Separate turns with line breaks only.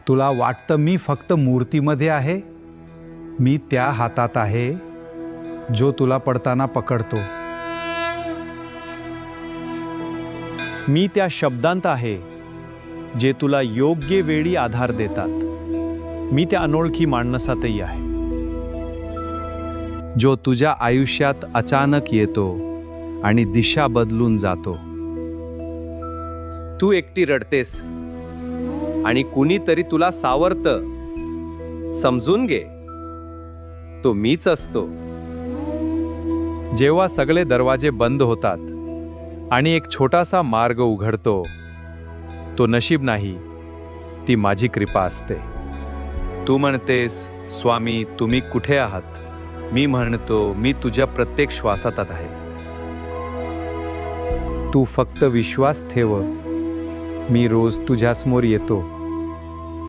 तुला वाटतं मी फक्त मूर्तीमध्ये आहे? मी त्या हातात आहे जो तुला पडताना पकडतो.
मी त्या शब्दांत आहे जे तुला योग्य वेळी आधार देतात. मी त्या अनोळखी माणसातही आहे
जो तुझ्या आयुष्यात अचानक येतो आणि दिशा बदलून जातो.
तू एकटी रडतेस आणि कुणीतरी तुला सावरतं. समजून घे, तो मीच असतो.
जेव्हा सगळे दरवाजे बंद होतात आणि एक छोटासा मार्ग उघडतो, तो नशीब नाही, ती माझी कृपा असते.
तू म्हणतेस, स्वामी तुम्ही कुठे आहात? मी म्हणतो, मी तुझ्या प्रत्येक श्वासात आहे.
तू फक्त विश्वास ठेव, मी रोज तुझ्यासमोर येतो.